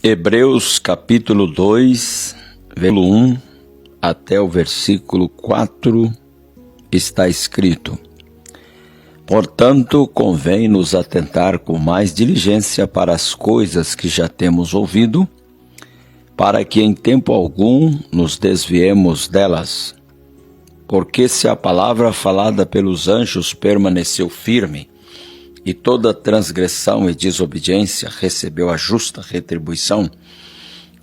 Hebreus capítulo 2, versículo 1 até o versículo 4, está escrito: Portanto, convém nos atentar com mais diligência para as coisas que já temos ouvido, para que em tempo algum nos desviemos delas. Porque se a palavra falada pelos anjos permaneceu firme, e toda transgressão e desobediência recebeu a justa retribuição,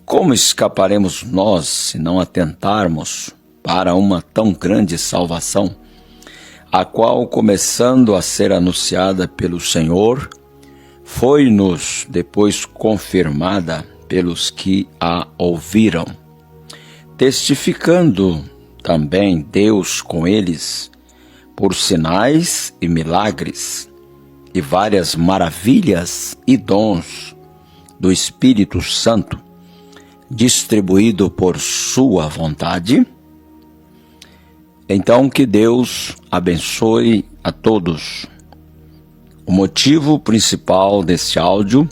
como escaparemos nós se não atentarmos para uma tão grande salvação, a qual, começando a ser anunciada pelo Senhor, foi-nos depois confirmada pelos que a ouviram, testificando também Deus com eles por sinais e milagres, e várias maravilhas e dons do Espírito Santo, distribuído por sua vontade. Então, que Deus abençoe a todos. O motivo principal deste áudio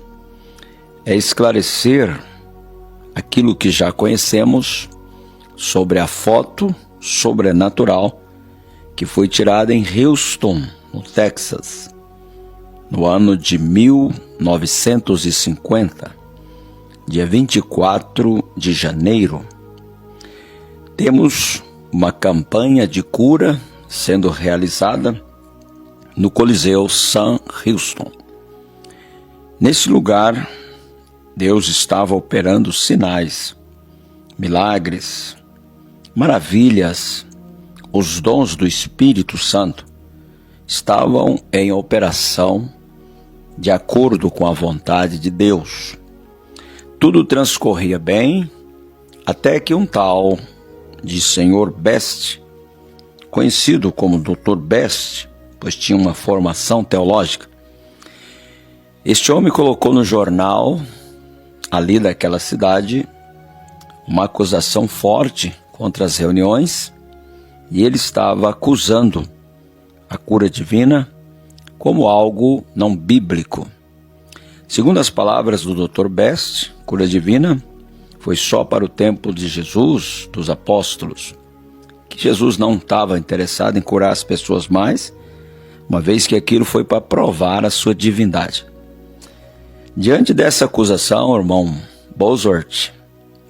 é esclarecer aquilo que já conhecemos sobre a foto sobrenatural que foi tirada em Houston, no Texas, no ano de 1950, dia 24 de janeiro. Temos uma campanha de cura sendo realizada no Coliseu Sam Houston. Nesse lugar, Deus estava operando sinais, milagres, maravilhas. Os dons do Espírito Santo estavam em operação de acordo com a vontade de Deus. Tudo transcorria bem, até que um tal de Sr. Best, conhecido como Dr. Best, pois tinha uma formação teológica, este homem colocou no jornal, ali daquela cidade, uma acusação forte contra as reuniões, e ele estava acusando a cura divina como algo não bíblico. Segundo as palavras do Dr. Best, cura divina foi só para o tempo de Jesus, dos apóstolos, que Jesus não estava interessado em curar as pessoas mais, uma vez que aquilo foi para provar a sua divindade. Diante dessa acusação, o irmão Bozort,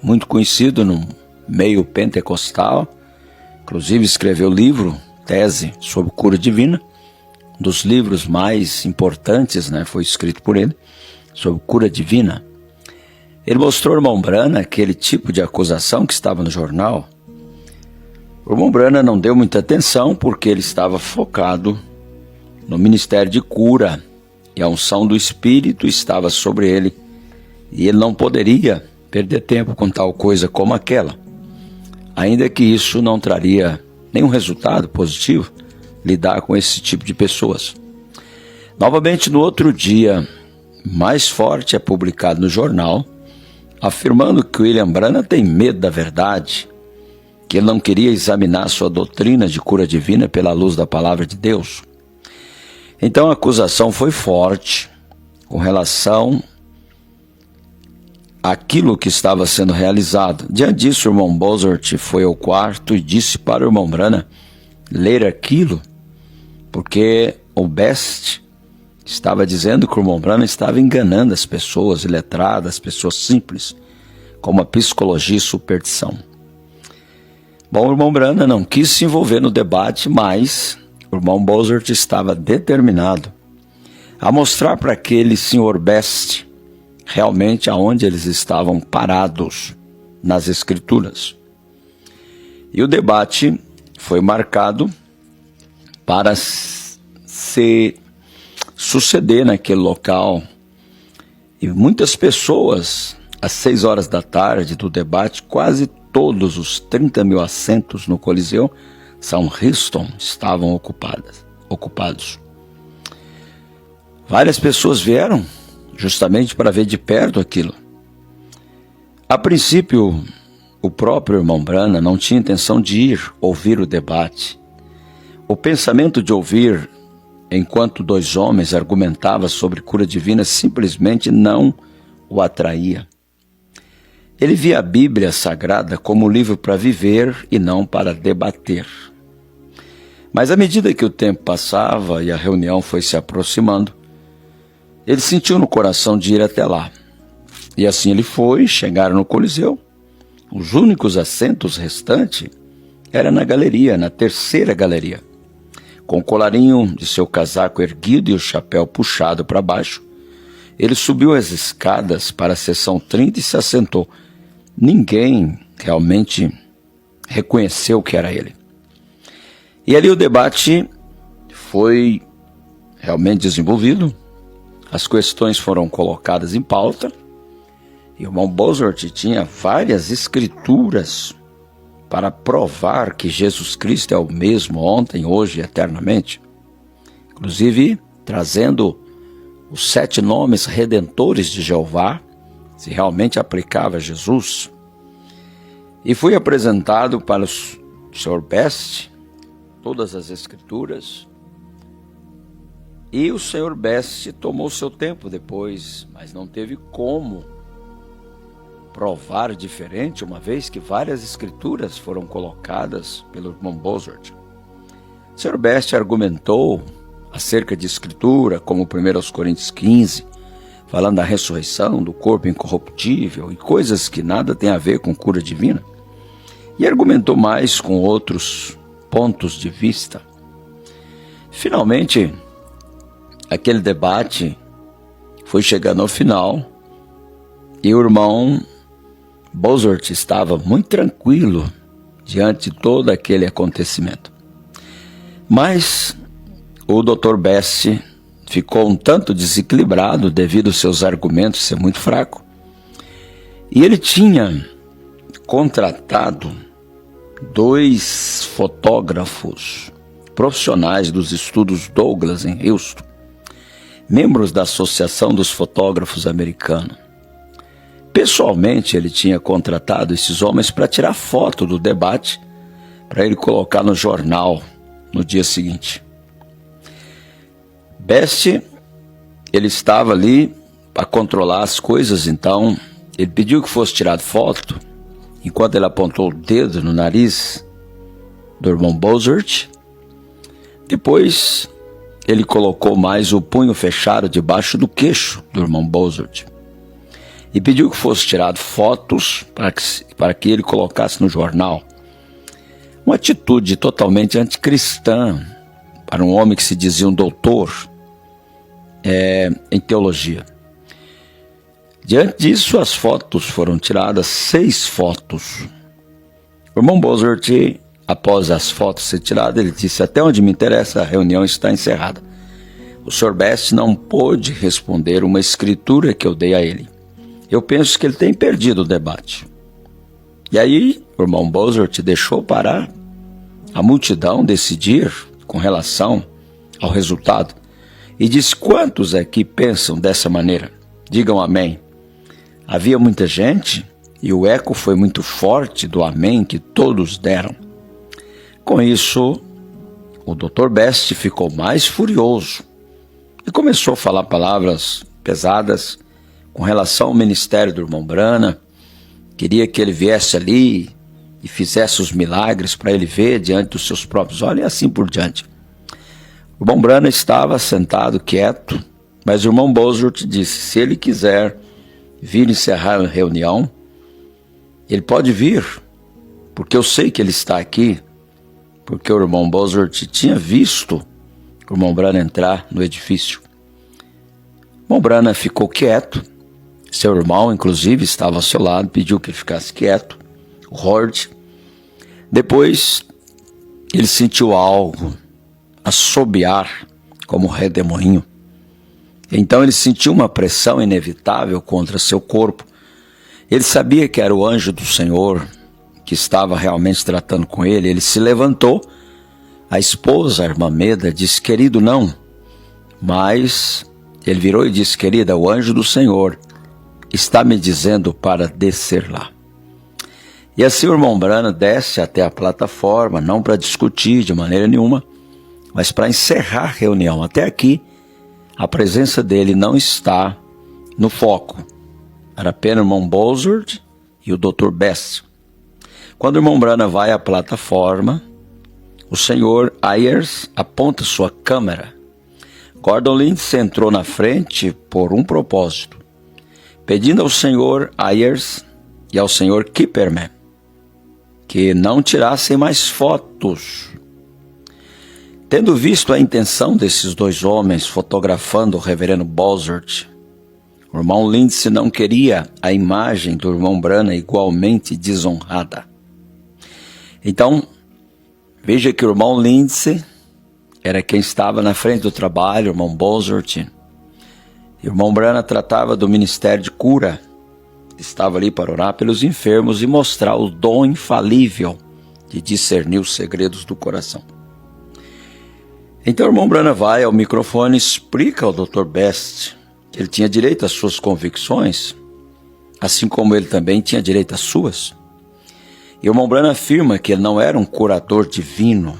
muito conhecido no meio pentecostal, inclusive escreveu livro, tese sobre cura divina, um dos livros mais importantes, foi escrito por ele, sobre cura divina. Ele mostrou ao irmão Branham aquele tipo de acusação que estava no jornal. O irmão Branham não deu muita atenção porque ele estava focado no ministério de cura e a unção do Espírito estava sobre ele, e ele não poderia perder tempo com tal coisa como aquela, ainda que isso não traria nenhum resultado positivo, lidar com esse tipo de pessoas. Novamente, no outro dia, mais forte é publicado no jornal, afirmando que William Branham tem medo da verdade, que ele não queria examinar sua doutrina de cura divina pela luz da palavra de Deus. Então a acusação foi forte com relação àquilo que estava sendo realizado. Diante disso, o irmão Bozort foi ao quarto e disse para o irmão Branham ler aquilo, porque o Best estava dizendo que o irmão Branham estava enganando as pessoas iletradas, as pessoas simples, com uma psicologia e superstição. Bom, o irmão Branham não quis se envolver no debate, mas o irmão Bozort estava determinado a mostrar para aquele Sr. Best realmente aonde eles estavam parados nas Escrituras. E o debate foi marcado para se suceder naquele local. E muitas pessoas, às 6 horas da tarde do debate, quase todos os 30 mil assentos no Coliseu Sam Houston estavam ocupados. Várias pessoas vieram justamente para ver de perto aquilo. A princípio, o próprio irmão Branham não tinha intenção de ir ouvir o debate. O pensamento de ouvir enquanto 2 homens argumentavam sobre cura divina simplesmente não o atraía. Ele via a Bíblia Sagrada como livro para viver e não para debater. Mas à medida que o tempo passava e a reunião foi se aproximando, ele sentiu no coração de ir até lá. E assim ele foi, chegaram no Coliseu. Os únicos assentos restantes eram na galeria, na terceira galeria. Com o colarinho de seu casaco erguido e o chapéu puxado para baixo, ele subiu as escadas para a seção 30 e se assentou. Ninguém realmente reconheceu que era ele. E ali o debate foi realmente desenvolvido, as questões foram colocadas em pauta, e o irmão Bozort tinha várias escrituras para provar que Jesus Cristo é o mesmo ontem, hoje e eternamente. Inclusive, trazendo os 7 nomes redentores de Jeová, se realmente aplicava a Jesus. E foi apresentado para o Sr. Best todas as escrituras. E o Sr. Best tomou seu tempo depois, mas não teve como provar diferente, uma vez que várias escrituras foram colocadas pelo irmão Bozort. O Sr. Best argumentou acerca de escritura, como 1 Coríntios 15, falando da ressurreição, do corpo incorruptível e coisas que nada tem a ver com cura divina. E argumentou mais com outros pontos de vista. Finalmente, aquele debate foi chegando ao final e o irmão Bozort estava muito tranquilo diante de todo aquele acontecimento. Mas o Dr. Best ficou um tanto desequilibrado devido aos seus argumentos ser muito fraco. E ele tinha contratado 2 fotógrafos profissionais dos estudos Douglas em Houston, membros da Associação dos Fotógrafos Americanos. Pessoalmente, ele tinha contratado esses homens para tirar foto do debate, para ele colocar no jornal no dia seguinte. Best, ele estava ali para controlar as coisas, então ele pediu que fosse tirado foto, enquanto ele apontou o dedo no nariz do irmão Bozort. Depois, ele colocou mais o punho fechado debaixo do queixo do irmão Bozort e pediu que fosse tirado fotos para que ele colocasse no jornal. Uma atitude totalmente anticristã para um homem que se dizia um doutor em teologia. Diante disso, as fotos foram tiradas, 6 fotos. O irmão Bozort, após as fotos ser tiradas, ele disse: até onde me interessa, a reunião está encerrada. O Sr. Best não pôde responder uma escritura que eu dei a ele. Eu penso que ele tem perdido o debate. E aí, o irmão Bozort deixou para a multidão decidir com relação ao resultado. E disse: quantos aqui pensam dessa maneira? Digam amém. Havia muita gente e o eco foi muito forte do amém que todos deram. Com isso, o Dr. Best ficou mais furioso e começou a falar palavras pesadas com relação ao ministério do irmão Branham. Queria que ele viesse ali e fizesse os milagres para ele ver diante dos seus próprios olhos e assim por diante. O irmão Branham estava sentado quieto, mas o irmão Bozort disse: se ele quiser vir encerrar a reunião, ele pode vir, porque eu sei que ele está aqui, porque o irmão Bozort tinha visto o irmão Branham entrar no edifício. O irmão Branham ficou quieto, seu irmão inclusive estava ao seu lado, pediu que ele ficasse quieto, o Hord. Depois ele sentiu algo assobiar como redemoinho. Então ele sentiu uma pressão inevitável contra seu corpo. Ele sabia que era o anjo do Senhor que estava realmente tratando com ele. Ele se levantou. A esposa, a irmã Meda, disse: querido, não. Mas ele virou e disse: querida, o anjo do Senhor está me dizendo para descer lá. E assim o irmão Branham desce até a plataforma, não para discutir de maneira nenhuma, mas para encerrar a reunião. Até aqui, a presença dele não está no foco. Era apenas o irmão Bozort e o Dr. Best. Quando o irmão Branham vai à plataforma, o Sr. Ayers aponta sua câmera. Gordon Lindsay entrou na frente por um propósito, pedindo ao Sr. Ayers e ao Sr. Kipperman que não tirassem mais fotos. Tendo visto a intenção desses dois homens fotografando o reverendo Bozert, o irmão Lindsay não queria a imagem do irmão Branham igualmente desonrada. Então, veja que o irmão Lindsay era quem estava na frente do trabalho, o irmão Bozert. E o irmão Branham tratava do ministério de cura. Estava ali para orar pelos enfermos e mostrar o dom infalível de discernir os segredos do coração. Então o irmão Branham vai ao microfone e explica ao Dr. Best que ele tinha direito às suas convicções, assim como ele também tinha direito às suas. E o irmão Branham afirma que ele não era um curador divino,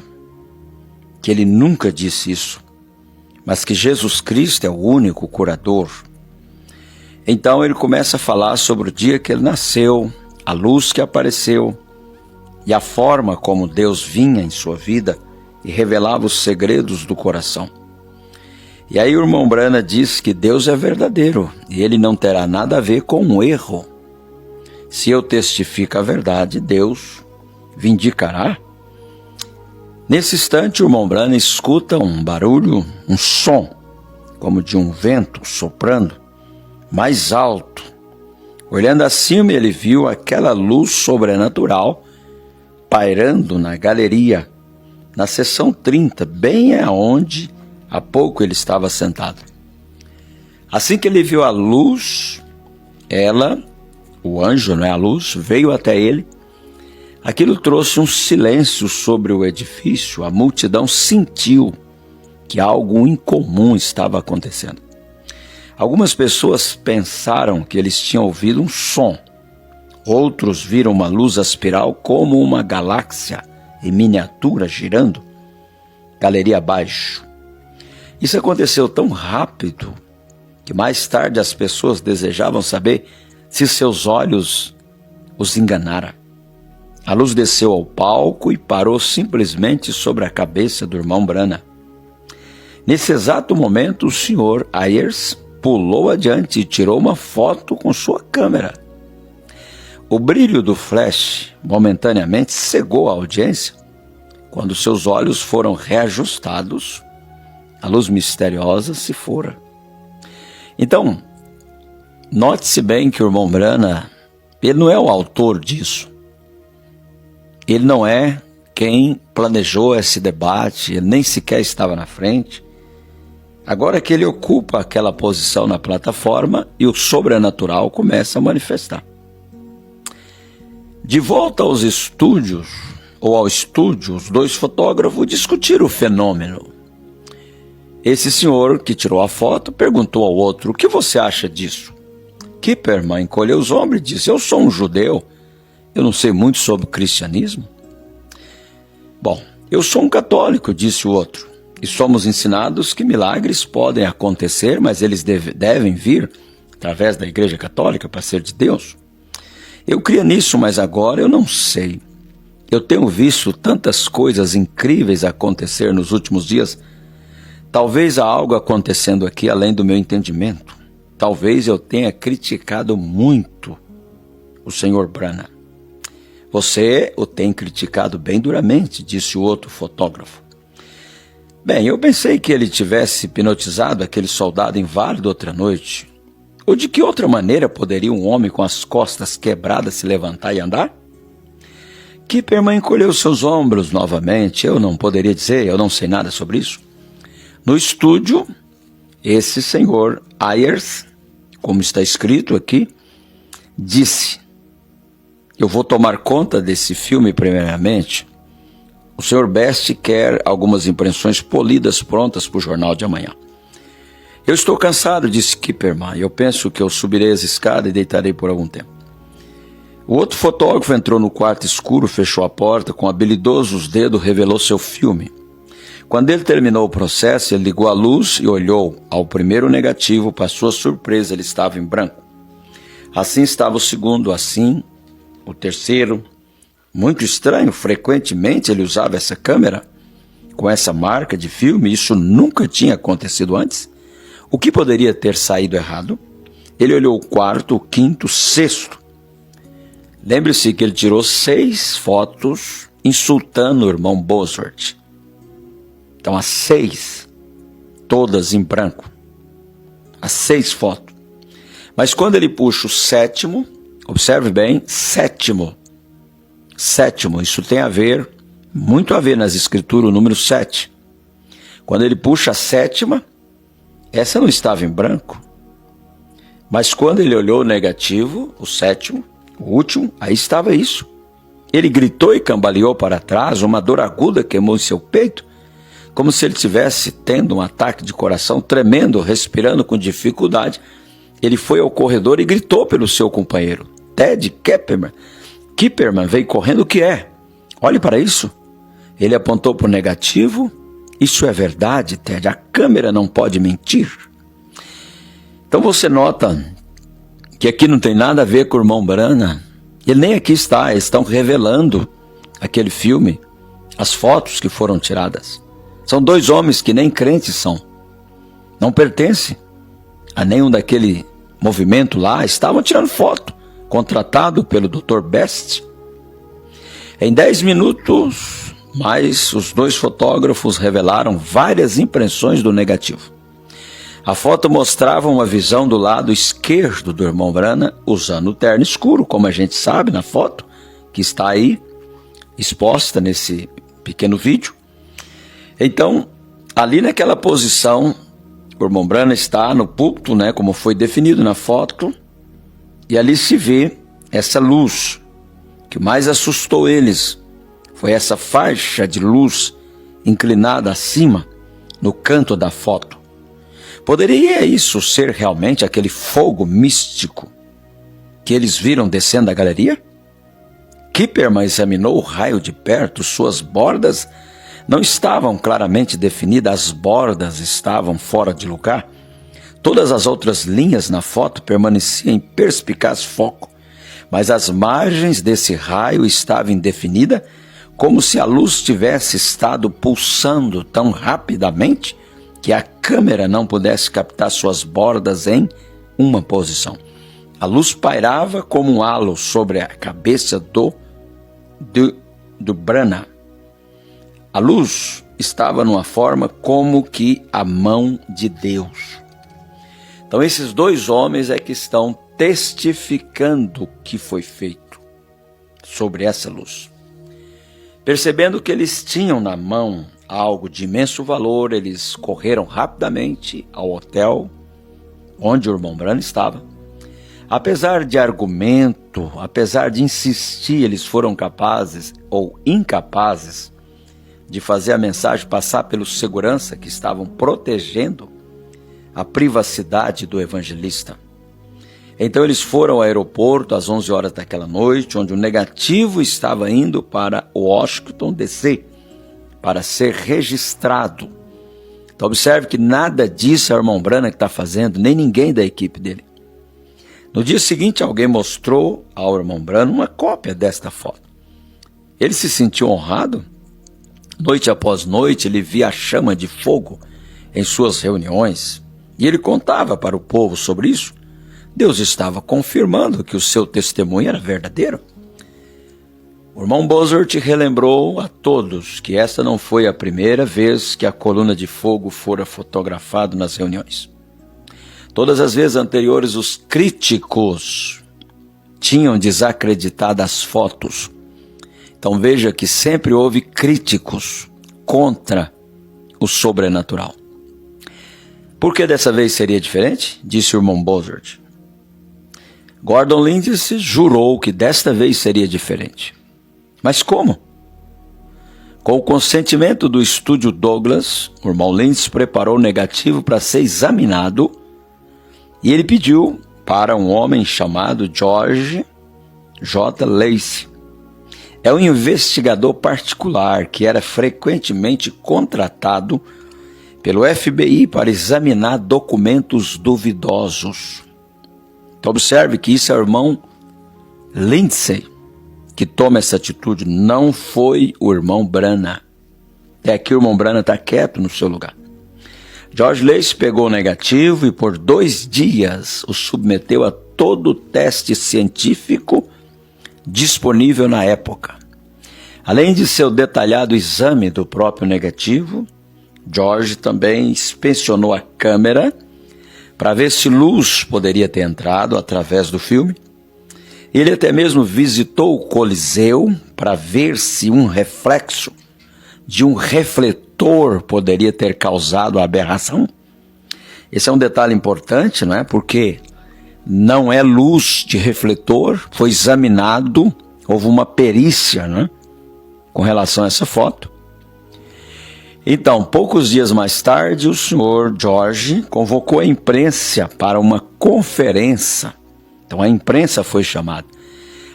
que ele nunca disse isso, mas que Jesus Cristo é o único curador. Então ele começa a falar sobre o dia que ele nasceu, a luz que apareceu e a forma como Deus vinha em sua vida e revelava os segredos do coração. E aí o irmão Branham diz que Deus é verdadeiro e ele não terá nada a ver com um erro. Se eu testifico a verdade, Deus vindicará. Nesse instante, o irmão Branham escuta um barulho, um som, como de um vento soprando, mais alto. Olhando acima, ele viu aquela luz sobrenatural pairando na galeria, na seção 30, bem aonde há pouco ele estava sentado. Assim que ele viu a luz, o anjo, a luz, veio até ele. Aquilo trouxe um silêncio sobre o edifício. A multidão sentiu que algo incomum estava acontecendo. Algumas pessoas pensaram que eles tinham ouvido um som. Outros viram uma luz aspiral como uma galáxia em miniatura girando, galeria abaixo. Isso aconteceu tão rápido que mais tarde as pessoas desejavam saber se seus olhos os enganaram. A luz desceu ao palco e parou simplesmente sobre a cabeça do irmão Branham. Nesse exato momento, o Sr. Ayers pulou adiante e tirou uma foto com sua câmera. O brilho do flash momentaneamente cegou a audiência. Quando seus olhos foram reajustados, a luz misteriosa se fora. Então, note-se bem que o irmão Branham, ele não é o autor disso. Ele não é quem planejou esse debate, ele nem sequer estava na frente. Agora que ele ocupa aquela posição na plataforma e o sobrenatural começa a manifestar. De volta aos estúdios, ou ao estúdio, os dois fotógrafos discutiram o fenômeno. Esse senhor que tirou a foto perguntou ao outro: o que você acha disso? Kipperman encolheu os ombros e disse: eu sou um judeu, eu não sei muito sobre o cristianismo. Bom, eu sou um católico, disse o outro, e somos ensinados que milagres podem acontecer, mas eles devem vir através da Igreja Católica para ser de Deus. Eu cria nisso, mas agora eu não sei. Eu tenho visto tantas coisas incríveis acontecer nos últimos dias. Talvez há algo acontecendo aqui além do meu entendimento. Talvez eu tenha criticado muito o Sr. Branham. Você o tem criticado bem duramente, disse o outro fotógrafo. Bem, eu pensei que ele tivesse hipnotizado aquele soldado inválido outra noite. Ou de que outra maneira poderia um homem com as costas quebradas se levantar e andar? Kipperman encolheu seus ombros novamente. Eu não poderia dizer, eu não sei nada sobre isso. No estúdio, esse senhor Ayers, como está escrito aqui, disse: eu vou tomar conta desse filme primeiramente. O Sr. Best quer algumas impressões polidas prontas para o jornal de amanhã. Eu estou cansado, disse Kipperman. Eu penso que eu subirei as escadas e deitarei por algum tempo. O outro fotógrafo entrou no quarto escuro, fechou a porta, com habilidosos dedos revelou seu filme. Quando ele terminou o processo, ele ligou a luz e olhou ao primeiro negativo. Para sua surpresa, ele estava em branco. Assim estava o segundo, assim o terceiro. Muito estranho, frequentemente ele usava essa câmera com essa marca de filme, isso nunca tinha acontecido antes. O que poderia ter saído errado? Ele olhou o quarto, o quinto, o sexto. Lembre-se que ele tirou 6 fotos insultando o irmão Bosworth. Então, as 6, todas em branco. As 6 fotos. Mas quando ele puxa o sétimo, observe bem, sétimo, isso tem a ver, muito a ver nas escrituras, o número 7. Quando ele puxa a sétima, essa não estava em branco. Mas quando ele olhou o negativo, o sétimo, o último, aí estava isso. Ele gritou e cambaleou para trás, uma dor aguda queimou em seu peito, como se ele estivesse tendo um ataque de coração tremendo, respirando com dificuldade. Ele foi ao corredor e gritou pelo seu companheiro. Ted Kipperman veio correndo. O que é? Olhe para isso. Ele apontou para o negativo. Isso é verdade, Ted. A câmera não pode mentir. Então você nota que aqui não tem nada a ver com o irmão Branham. Ele nem aqui está. Eles estão revelando aquele filme, as fotos que foram tiradas. São 2 homens que nem crentes são. Não pertencem a nenhum daquele movimento lá. Estavam tirando foto, contratado pelo Dr. Best. Em 10 minutos, mais os 2 fotógrafos revelaram várias impressões do negativo. A foto mostrava uma visão do lado esquerdo do irmão Branham, usando o terno escuro, como a gente sabe na foto, que está aí, exposta nesse pequeno vídeo. Então, ali naquela posição, o irmão Branham está no púlpito, como foi definido na foto, e ali se vê essa luz. O que mais assustou eles foi essa faixa de luz inclinada acima, no canto da foto. Poderia isso ser realmente aquele fogo místico que eles viram descendo a galeria? Kipperman examinou o raio de perto, suas bordas não estavam claramente definidas, as bordas estavam fora de lugar. Todas as outras linhas na foto permaneciam em perspicaz foco, mas as margens desse raio estavam indefinidas, como se a luz tivesse estado pulsando tão rapidamente que a câmera não pudesse captar suas bordas em uma posição. A luz pairava como um halo sobre a cabeça do Branham. A luz estava numa forma como que a mão de Deus. Então esses 2 homens é que estão testificando o que foi feito sobre essa luz. Percebendo que eles tinham na mão algo de imenso valor, eles correram rapidamente ao hotel onde o irmão Branham estava. Apesar de argumento, apesar de insistir, eles foram capazes ou incapazes de fazer a mensagem passar pelos segurança que estavam protegendo a privacidade do evangelista. Então eles foram ao aeroporto às 11 horas daquela noite, onde o negativo estava indo para Washington, D.C., para ser registrado. Então observe que nada disso é o irmão Branham que está fazendo, nem ninguém da equipe dele. No dia seguinte, alguém mostrou ao irmão Branham uma cópia desta foto. Ele se sentiu honrado. Noite após noite, ele via a chama de fogo em suas reuniões, e ele contava para o povo sobre isso. Deus estava confirmando que o seu testemunho era verdadeiro. O irmão Bosworth relembrou a todos que esta não foi a primeira vez que a coluna de fogo fora fotografada nas reuniões. Todas as vezes anteriores, os críticos tinham desacreditado as fotos. Então veja que sempre houve críticos contra o sobrenatural. Por que dessa vez seria diferente? Disse o irmão Bosworth. Gordon Lindsay jurou que desta vez seria diferente. Mas como? Com o consentimento do estúdio Douglas, o irmão Lindsay preparou o negativo para ser examinado e ele pediu para um homem chamado George J. Lacey. É um investigador particular que era frequentemente contratado pelo FBI para examinar documentos duvidosos. Então observe que isso é o irmão Lindsay. que toma essa atitude não foi o irmão Branham. Até aqui o irmão Branham está quieto no seu lugar. George Lacey pegou o negativo e por 2 dias o submeteu a todo o teste científico disponível na época. Além de seu detalhado exame do próprio negativo, George também inspecionou a câmera para ver se luz poderia ter entrado através do filme. Ele até mesmo visitou o Coliseu para ver se um reflexo de um refletor poderia ter causado a aberração. Esse é um detalhe importante, não é? Porque não é luz de refletor, foi examinado, houve uma perícia, não é? Com relação a essa foto. Então, poucos dias mais tarde, o senhor George convocou a imprensa para uma conferência. Então, a imprensa foi chamada.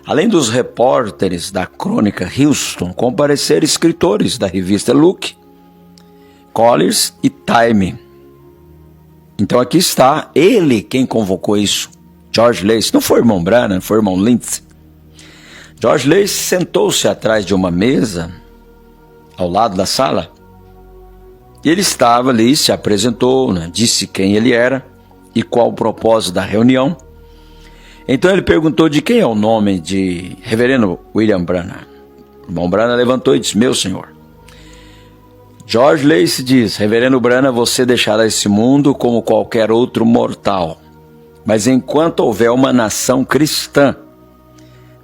Além dos repórteres da crônica Houston, compareceram escritores da revista Look, Collins e Time. Então aqui está ele quem convocou isso, George Lacey. Não foi o irmão Branham, foi o irmão Lindsay. George Lacey sentou-se atrás de uma mesa, ao lado da sala. Ele estava ali, se apresentou, né, disse quem ele era e qual o propósito da reunião. Então ele perguntou de quem é o nome de reverendo William Branham. O irmão Branham levantou e disse: meu senhor. George Lacey diz: reverendo Branham, você deixará esse mundo como qualquer outro mortal. Mas enquanto houver uma nação cristã,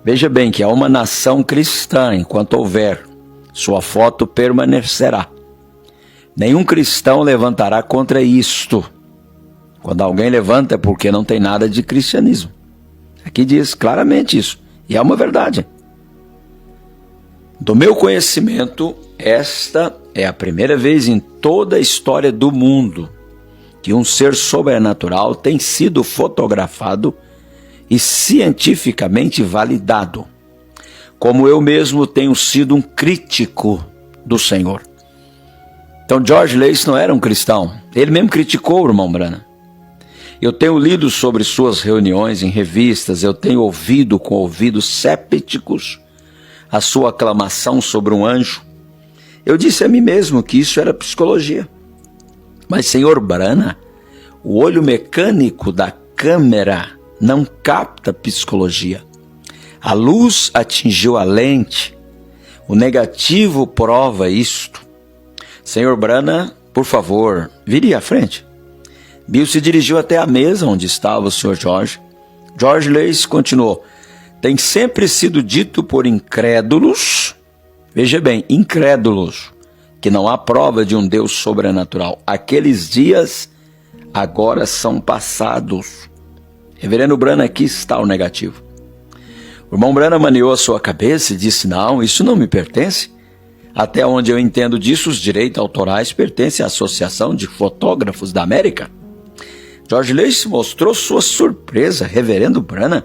veja bem que é uma nação cristã, enquanto houver, sua foto permanecerá. Nenhum cristão levantará contra isto. Quando alguém levanta é porque não tem nada de cristianismo. Aqui diz claramente isso, e é uma verdade. Do meu conhecimento, esta é a primeira vez em toda a história do mundo que um ser sobrenatural tem sido fotografado e cientificamente validado, como eu mesmo tenho sido um crítico do Senhor. Então George Lacey não era um cristão, ele mesmo criticou o irmão Branham. Eu tenho lido sobre suas reuniões em revistas, eu tenho ouvido com ouvidos sépticos a sua aclamação sobre um anjo. Eu disse a mim mesmo que isso era psicologia. Mas, senhor Branham, o olho mecânico da câmera não capta psicologia. A luz atingiu a lente. O negativo prova isto. Senhor Branham, por favor, vire à frente. Bill se dirigiu até a mesa onde estava o Sr. George. George Lacey continuou: tem sempre sido dito por incrédulos, veja bem, incrédulos, que não há prova de um Deus sobrenatural. Aqueles dias agora são passados. Reverendo Branham, aqui está o negativo. O irmão Branham maneou a sua cabeça e disse: não, isso não me pertence. Até onde eu entendo disso, os direitos autorais pertencem à Associação de Fotógrafos da América. George Lacey mostrou sua surpresa. Reverendo Branham,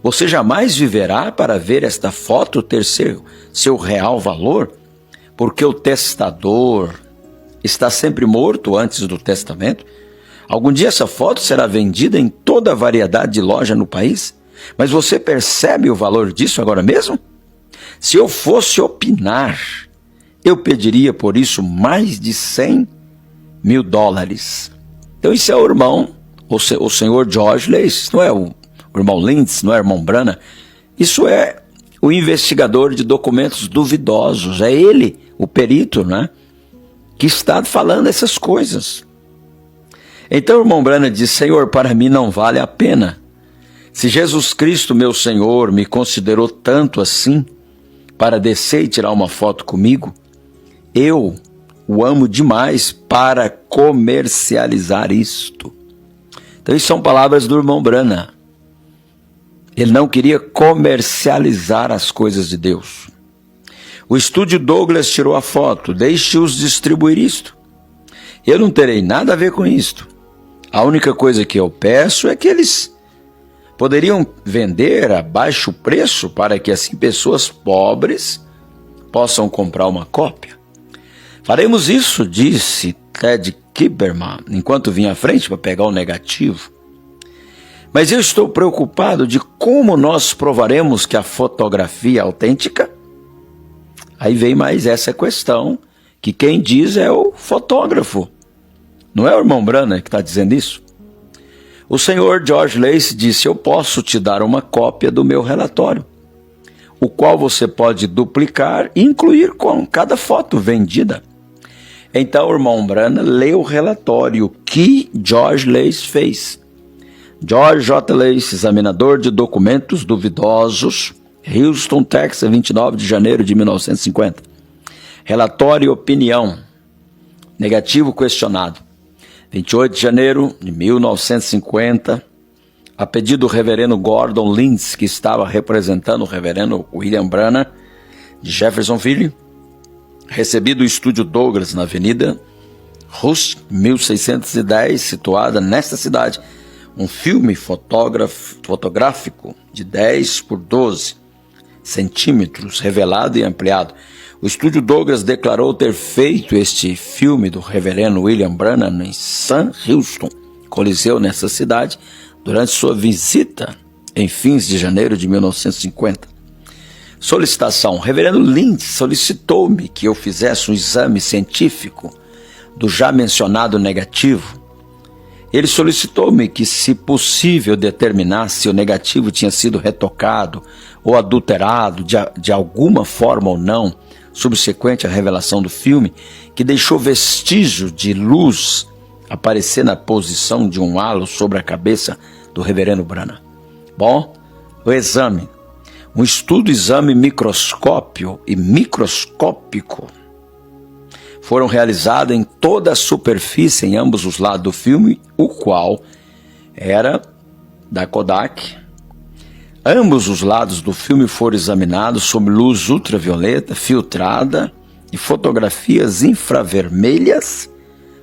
você jamais viverá para ver esta foto ter seu real valor? Porque o testador está sempre morto antes do testamento. Algum dia essa foto será vendida em toda a variedade de loja no país. Mas você percebe o valor disso agora mesmo? Se eu fosse opinar, eu pediria por isso mais de $100 mil. Então isso é o irmão, o senhor George Lacey, não é o irmão Lindsay, não é o irmão Branham. Isso é o investigador de documentos duvidosos, é ele, o perito, né, que está falando essas coisas. Então o irmão Branham diz: Senhor, para mim não vale a pena. Se Jesus Cristo, meu Senhor, me considerou tanto assim para descer e tirar uma foto comigo, eu o amo demais para comercializar isto. Então isso são palavras do irmão Branham. Ele não queria comercializar as coisas de Deus. O estúdio Douglas tirou a foto, deixe-os distribuir isto. Eu não terei nada a ver com isto. A única coisa que eu peço é que eles poderiam vender a baixo preço para que assim pessoas pobres possam comprar uma cópia. Faremos isso, disse Ted Kibberman, enquanto vinha à frente para pegar o negativo. Mas eu estou preocupado de como nós provaremos que a fotografia é autêntica. Aí vem mais essa questão, que quem diz é o fotógrafo. Não é o irmão Branham que está dizendo isso? O senhor George Lacey disse: eu posso te dar uma cópia do meu relatório, o qual você pode duplicar e incluir com cada foto vendida. Então o irmão Branham leu o relatório que George Lacey fez. George J. Lacey, examinador de documentos duvidosos, Houston, Texas, 29 de janeiro de 1950. Relatório e opinião. Negativo questionado. 28 de janeiro de 1950, a pedido do reverendo Gordon Lintz, que estava representando o reverendo William Branham, de Jeffersonville, recebi do estúdio Douglas, na Avenida Rust, 1610, situada nesta cidade, um filme fotográfico de 10 por 12 centímetros, revelado e ampliado. O estúdio Douglas declarou ter feito este filme do reverendo William Branham em Sam Houston, Coliseu, nessa cidade, durante sua visita em fins de janeiro de 1950. Solicitação. O reverendo Lintz solicitou-me que eu fizesse um exame científico do já mencionado negativo. Ele solicitou-me que, se possível, determinasse se o negativo tinha sido retocado ou adulterado de alguma forma ou não, subsequente à revelação do filme, que deixou vestígio de luz aparecer na posição de um halo sobre a cabeça do reverendo Branham. Bom, o exame. Um exame microscópio e microscópico foram realizados em toda a superfície em ambos os lados do filme, o qual era da Kodak. Ambos os lados do filme foram examinados sob luz ultravioleta filtrada e fotografias infravermelhas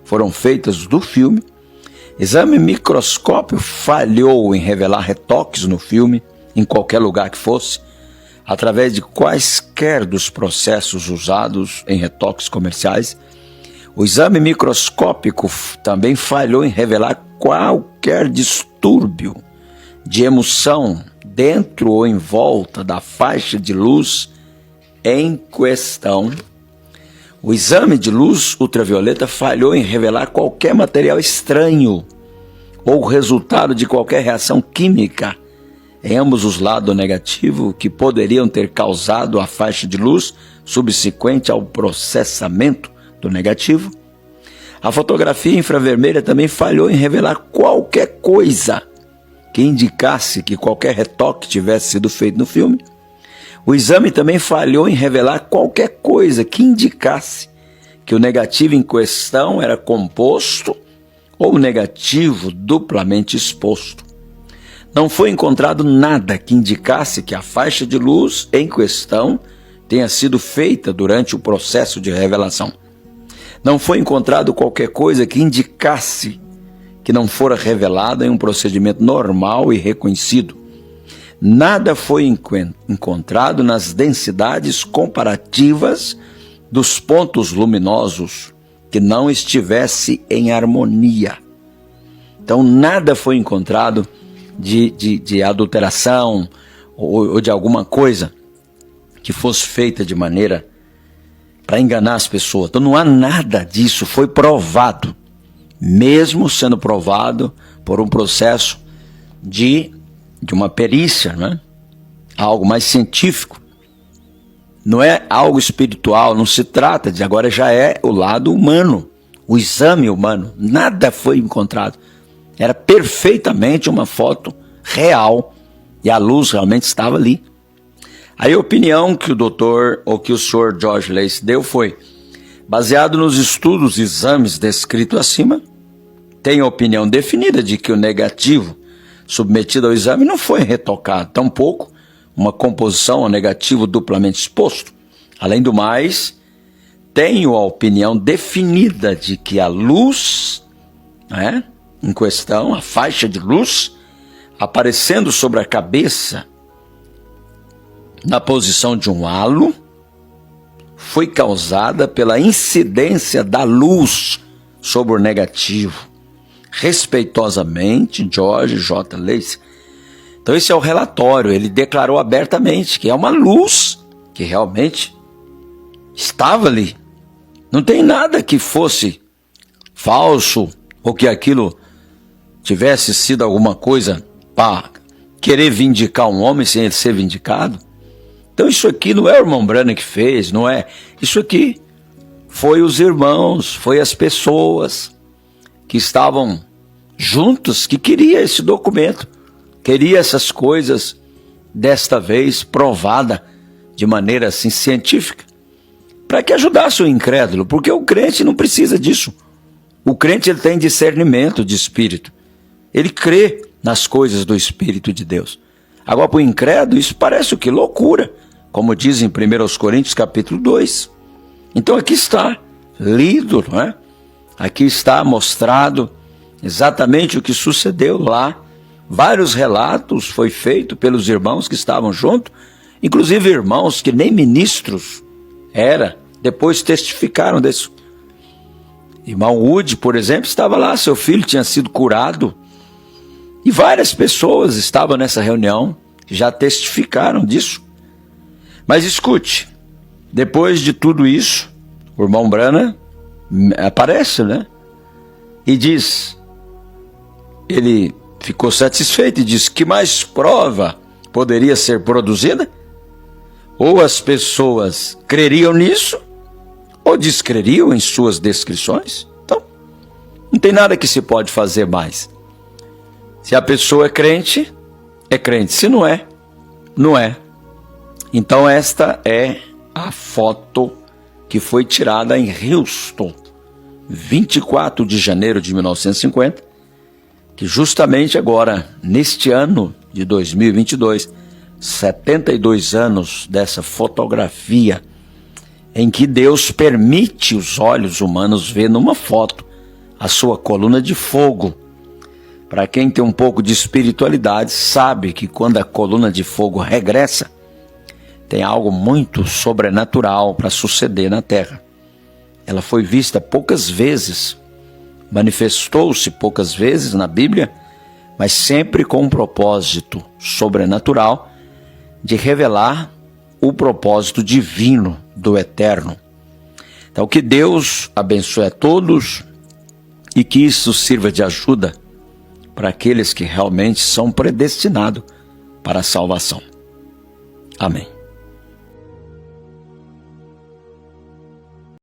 foram feitas do filme. Exame microscópio falhou em revelar retoques no filme, em qualquer lugar que fosse, através de quaisquer dos processos usados em retoques comerciais. O exame microscópico também falhou em revelar qualquer distúrbio de emissão dentro ou em volta da faixa de luz em questão. O exame de luz ultravioleta falhou em revelar qualquer material estranho ou resultado de qualquer reação química em ambos os lados do negativo que poderiam ter causado a faixa de luz subsequente ao processamento do negativo. A fotografia infravermelha também falhou em revelar qualquer coisa que indicasse que qualquer retoque tivesse sido feito no filme. O exame também falhou em revelar qualquer coisa que indicasse que o negativo em questão era composto ou negativo duplamente exposto. Não foi encontrado nada que indicasse que a faixa de luz em questão tenha sido feita durante o processo de revelação. Não foi encontrado qualquer coisa que indicasse que não fora revelada em um procedimento normal e reconhecido. Nada foi encontrado nas densidades comparativas dos pontos luminosos que não estivesse em harmonia. Então, nada foi encontrado de adulteração ou de alguma coisa que fosse feita de maneira para enganar as pessoas. Então não há nada disso, foi provado, mesmo sendo provado por um processo de uma perícia, né? Algo mais científico. Não é algo espiritual, não se trata de, agora já é o lado humano, o exame humano. Nada foi encontrado. Era perfeitamente uma foto real e a luz realmente estava ali. Aí a opinião que o doutor ou que o senhor George Lacey deu foi: baseado nos estudos e exames descritos acima, tem a opinião definida de que o negativo submetido ao exame não foi retocado, tampouco uma composição ao negativo duplamente exposto. Além do mais, tenho a opinião definida de que a luz, né, em questão, a faixa de luz, aparecendo sobre a cabeça na posição de um halo, foi causada pela incidência da luz sobre o negativo, Respeitosamente, George J. Lacey. Então esse é o relatório, ele declarou abertamente que é uma luz que realmente estava ali. Não tem nada que fosse falso ou que aquilo tivesse sido alguma coisa para querer vindicar um homem sem ele ser vindicado. Então isso aqui não é o irmão Branham que fez, não é. Isso aqui foi os irmãos, foi as pessoas que estavam juntos, que queria esse documento, queria essas coisas, desta vez provada de maneira assim científica, para que ajudasse o incrédulo, porque o crente não precisa disso. O crente ele tem discernimento de espírito, ele crê nas coisas do Espírito de Deus. Agora para o incrédulo isso parece o que? Loucura, como diz em 1 Coríntios capítulo 2. Então aqui está lido, não é? Aqui está mostrado exatamente o que sucedeu lá. Vários relatos foi feito pelos irmãos que estavam junto, inclusive irmãos que nem ministros depois testificaram disso. Irmão Wood, por exemplo, estava lá, seu filho tinha sido curado, e várias pessoas estavam nessa reunião, que já testificaram disso. Mas escute, depois de tudo isso, o irmão Branham aparece, né? E diz, ele ficou satisfeito e disse, que mais prova poderia ser produzida? Ou as pessoas creriam nisso, ou descreriam em suas descrições. Então, não tem nada que se pode fazer mais. Se a pessoa é crente, é crente. Se não é, não é. Então esta é a foto que foi tirada em Houston, 24 de janeiro de 1950, que justamente agora, neste ano de 2022, 72 anos dessa fotografia, em que Deus permite os olhos humanos ver numa foto a sua coluna de fogo. Para quem tem um pouco de espiritualidade, sabe que quando a coluna de fogo regressa, tem algo muito sobrenatural para suceder na Terra. Ela foi vista poucas vezes, manifestou-se poucas vezes na Bíblia, mas sempre com um propósito sobrenatural de revelar o propósito divino do Eterno. Então que Deus abençoe a todos e que isso sirva de ajuda para aqueles que realmente são predestinados para a salvação. Amém.